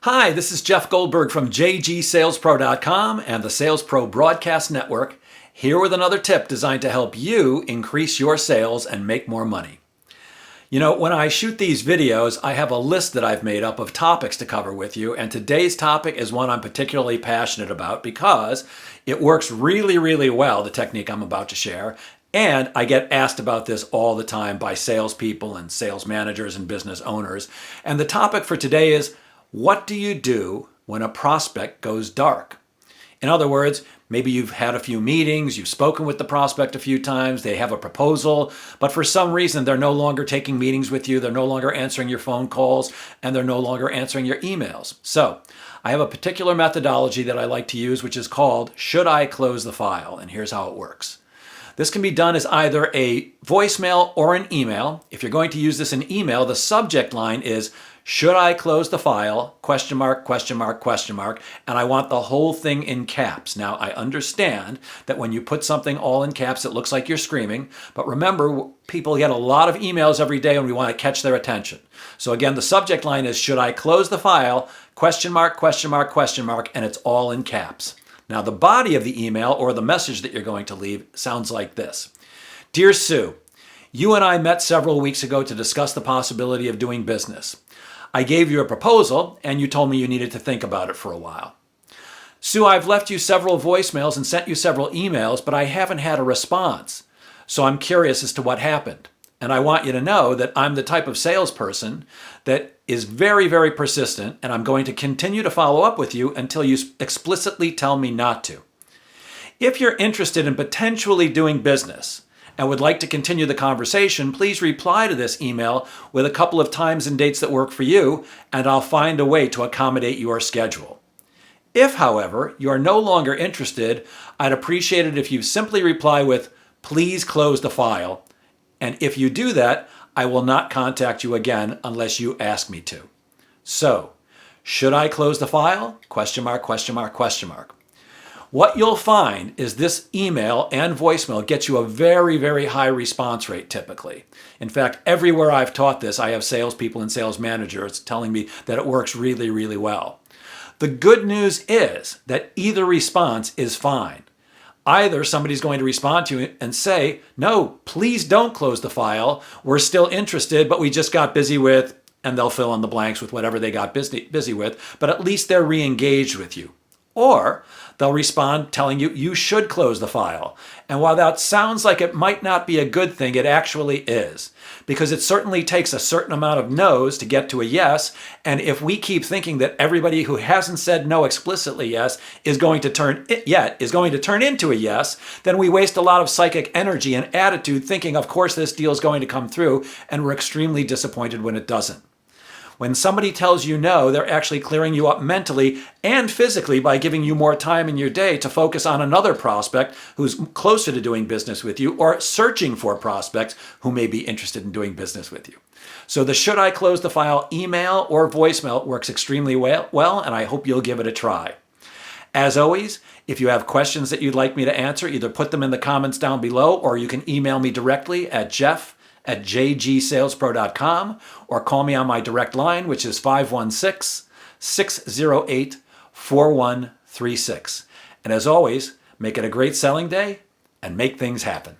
Hi, this is Jeff Goldberg from jgsalespro.com and the Sales Pro Broadcast Network, here with another tip designed to help you increase your sales and make more money. You know, when I shoot these videos, I have a list that I've made up of topics to cover with you, and today's topic is one I'm particularly passionate about because it works really, really well, the technique I'm about to share, and I get asked about this all the time by salespeople and sales managers and business owners. And the topic for today is, what do you do when a prospect goes dark? In other words, maybe you've had a few meetings, you've spoken with the prospect a few times, they have a proposal, but for some reason they're no longer taking meetings with you, they're no longer answering your phone calls, and they're no longer answering your emails. So I have a particular methodology that I like to use, which is called Should I Close the File? And here's how it works. This can be done as either a voicemail or an email. If you're going to use this in email, the subject line is, should I close the file? Question mark, question mark, question mark. And I want the whole thing in caps. Now, I understand that when you put something all in caps, it looks like you're screaming. But remember, people get a lot of emails every day and we want to catch their attention. So again, the subject line is, should I close the file? Question mark, question mark, question mark, and it's all in caps. Now, the body of the email or the message that you're going to leave sounds like this. Dear Sue, you and I met several weeks ago to discuss the possibility of doing business. I gave you a proposal and you told me you needed to think about it for a while. Sue, I've left you several voicemails and sent you several emails, but I haven't had a response. So I'm curious as to what happened. And I want you to know that I'm the type of salesperson that is very, very persistent, and I'm going to continue to follow up with you until you explicitly tell me not to. If you're interested in potentially doing business and would like to continue the conversation, please reply to this email with a couple of times and dates that work for you, and I'll find a way to accommodate your schedule. If, however, you are no longer interested, I'd appreciate it if you simply reply with, please close the file. And if you do that, I will not contact you again unless you ask me to. So, should I close the file? Question mark, question mark, question mark. What you'll find is this email and voicemail gets you a very, very high response rate typically. In fact, everywhere I've taught this, I have salespeople and sales managers telling me that it works really, really well. The good news is that either response is fine. Either somebody's going to respond to you and say, no, please don't close the file. We're still interested, but we just got busy with, and they'll fill in the blanks with whatever they got busy with, but at least they're re-engaged with you. Or they'll respond telling you you should close the file. And while that sounds like it might not be a good thing, it actually is. Because it certainly takes a certain amount of no's to get to a yes. And if we keep thinking that everybody who hasn't said no explicitly yes is going to turn into a yes, then we waste a lot of psychic energy and attitude thinking, of course, this deal is going to come through, and we're extremely disappointed when it doesn't. When somebody tells you no, they're actually clearing you up mentally and physically by giving you more time in your day to focus on another prospect who's closer to doing business with you or searching for prospects who may be interested in doing business with you. So the should I close the file email or voicemail works extremely well, and I hope you'll give it a try. As always, if you have questions that you'd like me to answer, either put them in the comments down below or you can email me directly at jeff@jgsalespro.com or call me on my direct line, which is 516-608-4136. And as always, make it a great selling day and make things happen.